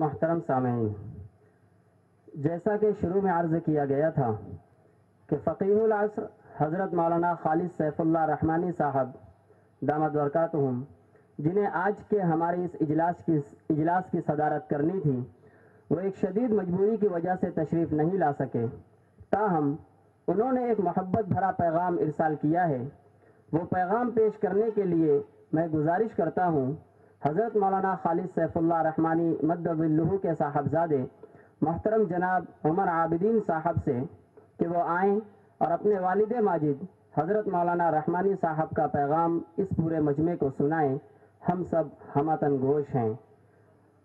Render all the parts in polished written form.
محترم سامعین، جیسا کہ شروع میں عرض کیا گیا تھا کہ فقیہ العصر حضرت مولانا خالد سیف اللہ رحمانی صاحب دامت برکاتہم، جنہیں آج کے ہمارے اس اجلاس کی صدارت کرنی تھی، وہ ایک شدید مجبوری کی وجہ سے تشریف نہیں لا سکے، تاہم انہوں نے ایک محبت بھرا پیغام ارسال کیا ہے۔ وہ پیغام پیش کرنے کے لیے میں گزارش کرتا ہوں حضرت مولانا خالد سیف اللہ رحمانی مد ظلہ کے صاحبزادے محترم جناب عمر عابدین صاحب سے کہ وہ آئیں اور اپنے والد ماجد حضرت مولانا رحمانی صاحب کا پیغام اس پورے مجمع کو سنائیں۔ ہم سب ہمتن گوش ہیں۔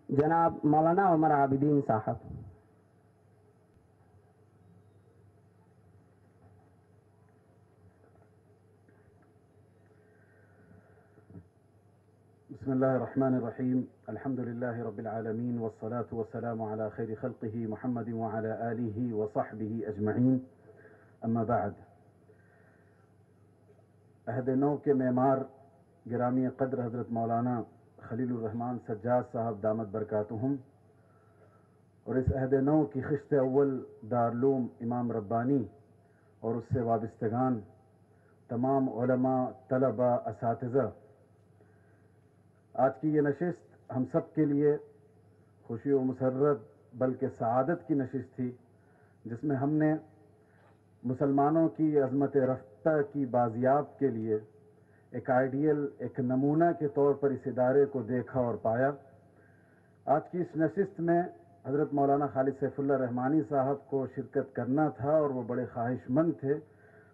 جناب مولانا عمر عابدین صاحب۔ بسم اللہ الرحمن الرحیم، الحمد للہ رب العالمین والصلاة والسلام علی خیر خلقہ محمد وعلی آلہ وصحبہ اجمعین، اما بعد۔ عہد نو کے معمار گرامی قدر حضرت مولانا خلیل الرحمن سجاد صاحب دامت برکاتہم اور اس عہد نو کی خشت اول دارالعلوم امام ربانی اور اس سے وابستگان تمام علماء، طلباء، اساتذہ، آج کی یہ نشست ہم سب کے لیے خوشی و مسرت بلکہ سعادت کی نشست تھی، جس میں ہم نے مسلمانوں کی عظمت رفتہ کی بازیاب کے لیے ایک آئیڈیل، ایک نمونہ کے طور پر اس ادارے کو دیکھا اور پایا۔ آج کی اس نشست میں حضرت مولانا خالد سیف اللہ رحمانی صاحب کو شرکت کرنا تھا اور وہ بڑے خواہش مند تھے،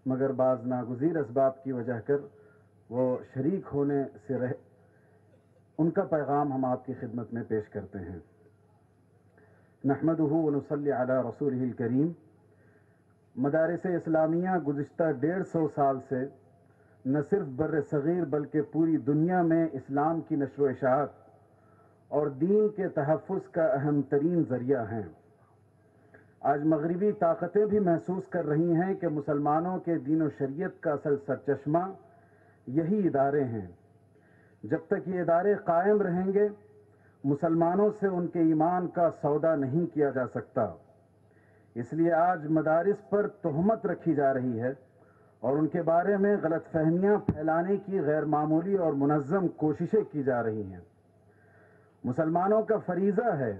مگر بعض ناگزیر اسباب کی وجہ کر وہ شریک ہونے سے رہے۔ ان کا پیغام ہم آپ کی خدمت میں پیش کرتے ہیں۔ نحمدہ ونصلی علی رسولہ الکریم۔ مدارس اسلامیہ گزشتہ 150 سال سے نہ صرف بر صغیر بلکہ پوری دنیا میں اسلام کی نشر و اشاعت اور دین کے تحفظ کا اہم ترین ذریعہ ہیں۔ آج مغربی طاقتیں بھی محسوس کر رہی ہیں کہ مسلمانوں کے دین و شریعت کا اصل سرچشمہ یہی ادارے ہیں۔ جب تک یہ ادارے قائم رہیں گے، مسلمانوں سے ان کے ایمان کا سودا نہیں کیا جا سکتا۔ اس لیے آج مدارس پر تہمت رکھی جا رہی ہے اور ان کے بارے میں غلط فہمیاں پھیلانے کی غیر معمولی اور منظم کوششیں کی جا رہی ہیں۔ مسلمانوں کا فریضہ ہے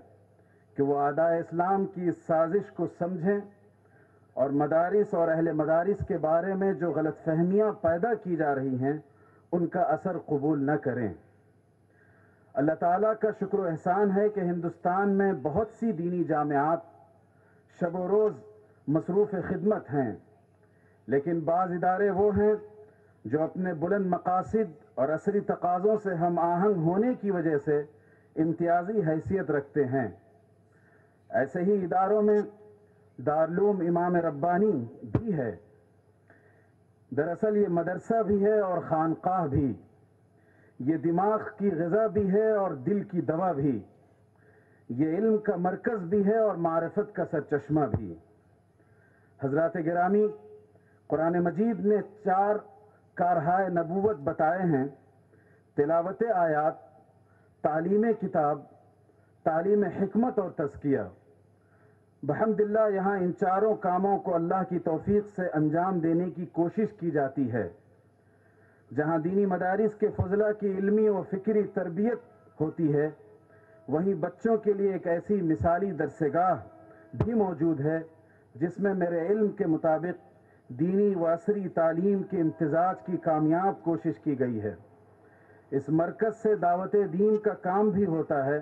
کہ وہ اعدائے اسلام کی اس سازش کو سمجھیں اور مدارس اور اہل مدارس کے بارے میں جو غلط فہمیاں پیدا کی جا رہی ہیں ان کا اثر قبول نہ کریں۔ اللہ تعالیٰ کا شکر و احسان ہے کہ ہندوستان میں بہت سی دینی جامعات شب و روز مصروف خدمت ہیں، لیکن بعض ادارے وہ ہیں جو اپنے بلند مقاصد اور عصری تقاضوں سے ہم آہنگ ہونے کی وجہ سے امتیازی حیثیت رکھتے ہیں۔ ایسے ہی اداروں میں دارالعلوم امام ربانی بھی ہے۔ دراصل یہ مدرسہ بھی ہے اور خانقاہ بھی، یہ دماغ کی غذا بھی ہے اور دل کی دوا بھی، یہ علم کا مرکز بھی ہے اور معرفت کا سرچشمہ بھی۔ حضرات گرامی، قرآن مجید نے 4 کارہائے نبوت بتائے ہیں: تلاوت آیات، تعلیم کتاب، تعلیم حکمت اور تزکیہ۔ بحمداللہ یہاں ان 4 کاموں کو اللہ کی توفیق سے انجام دینے کی کوشش کی جاتی ہے۔ جہاں دینی مدارس کے فضلاء کی علمی و فکری تربیت ہوتی ہے، وہیں بچوں کے لیے ایک ایسی مثالی درسگاہ بھی موجود ہے جس میں میرے علم کے مطابق دینی و عصری تعلیم کے امتزاج کی کامیاب کوشش کی گئی ہے۔ اس مرکز سے دعوت دین کا کام بھی ہوتا ہے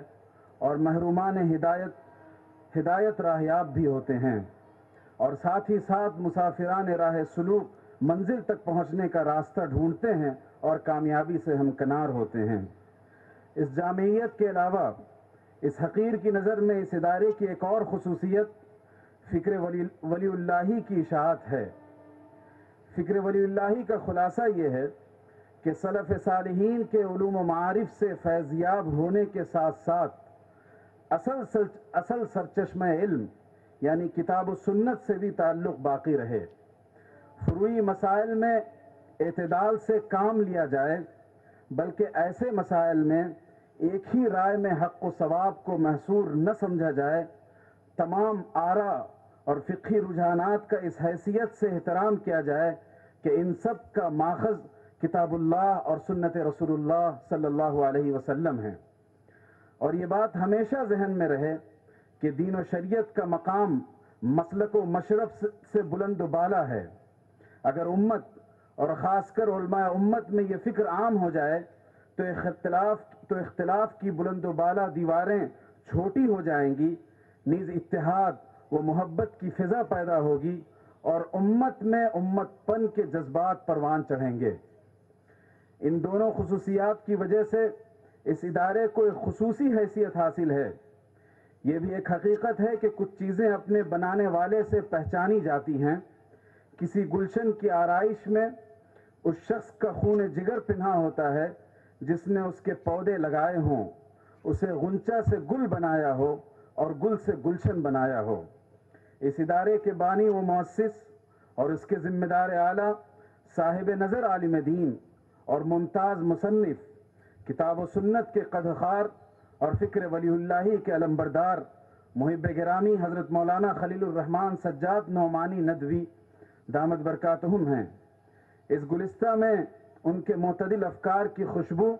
اور محرومان ہدایت راہیاب بھی ہوتے ہیں، اور ساتھ ہی ساتھ مسافران راہ سلوک منزل تک پہنچنے کا راستہ ڈھونڈتے ہیں اور کامیابی سے ہمکنار ہوتے ہیں۔ اس جامعیت کے علاوہ اس حقیر کی نظر میں اس ادارے کی ایک اور خصوصیت فکر ولی اللہ کی اشاعت ہے۔ فکر ولی اللہ کا خلاصہ یہ ہے کہ سلف صالحین کے علوم و معارف سے فیضیاب ہونے کے ساتھ ساتھ اصل سرچشمہ علم یعنی کتاب و سنت سے بھی تعلق باقی رہے۔ فروعی مسائل میں اعتدال سے کام لیا جائے، بلکہ ایسے مسائل میں ایک ہی رائے میں حق و ثواب کو محصور نہ سمجھا جائے، تمام آرا اور فقہی رجحانات کا اس حیثیت سے احترام کیا جائے کہ ان سب کا ماخذ کتاب اللہ اور سنت رسول اللہ صلی اللہ علیہ وسلم ہے۔ اور یہ بات ہمیشہ ذہن میں رہے کہ دین و شریعت کا مقام مسلک و مشرب سے بلند و بالا ہے۔ اگر امت اور خاص کر علماء امت میں یہ فکر عام ہو جائے تو اختلاف کی بلند و بالا دیواریں چھوٹی ہو جائیں گی، نیز اتحاد و محبت کی فضا پیدا ہوگی اور امت میں امت پن کے جذبات پروان چڑھیں گے۔ ان دونوں خصوصیات کی وجہ سے اس ادارے کو ایک خصوصی حیثیت حاصل ہے۔ یہ بھی ایک حقیقت ہے کہ کچھ چیزیں اپنے بنانے والے سے پہچانی جاتی ہیں۔ کسی گلشن کی آرائش میں اس شخص کا خون جگر پنہا ہوتا ہے جس نے اس کے پودے لگائے ہوں، اسے غنچہ سے گل بنایا ہو اور گل سے گلشن بنایا ہو۔ اس ادارے کے بانی و مؤسس اور اس کے ذمہ دار اعلیٰ، صاحب نظر عالم دین اور ممتاز مصنف، کتاب و سنت کے قدخار اور فکر ولی اللہ کے علمبردار، محب گرامی حضرت مولانا خلیل الرحمن سجاد نعمانی ندوی دامت برکاتہم ہیں۔ اس گلستہ میں ان کے معتدل افکار کی خوشبو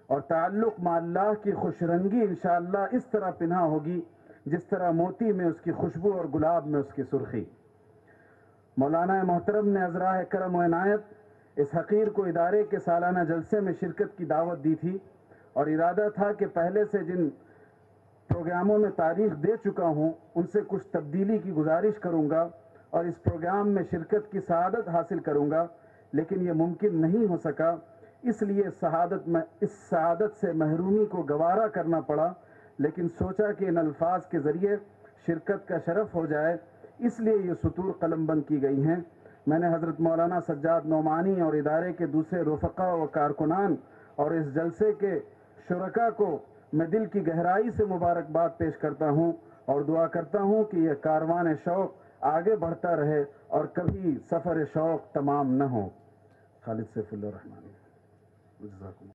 اور تعلق مع اللہ کی خوش رنگی انشاءاللہ اس طرح پنہا ہوگی جس طرح موتی میں اس کی خوشبو اور گلاب میں اس کی سرخی۔ مولانا محترم نے عذراء کرم و عنایت اس حقیر کو ادارے کے سالانہ جلسے میں شرکت کی دعوت دی تھی اور ارادہ تھا کہ پہلے سے جن پروگراموں میں تاریخ دے چکا ہوں ان سے کچھ تبدیلی کی گزارش کروں گا اور اس پروگرام میں شرکت کی سعادت حاصل کروں گا، لیکن یہ ممکن نہیں ہو سکا، اس لیے اس سعادت سے محرومی کو گوارا کرنا پڑا، لیکن سوچا کہ ان الفاظ کے ذریعے شرکت کا شرف ہو جائے، اس لیے یہ سطور قلم بند کی گئی ہیں۔ میں نے حضرت مولانا سجاد نعمانی اور ادارے کے دوسرے رفقا و کارکنان اور اس جلسے کے شرکاء کو میں دل کی گہرائی سے مبارکباد پیش کرتا ہوں اور دعا کرتا ہوں کہ یہ کاروان شوق آگے بڑھتا رہے اور کبھی سفر شوق تمام نہ ہو۔ خالد سیف اللہ الرحمانی۔ جزاکم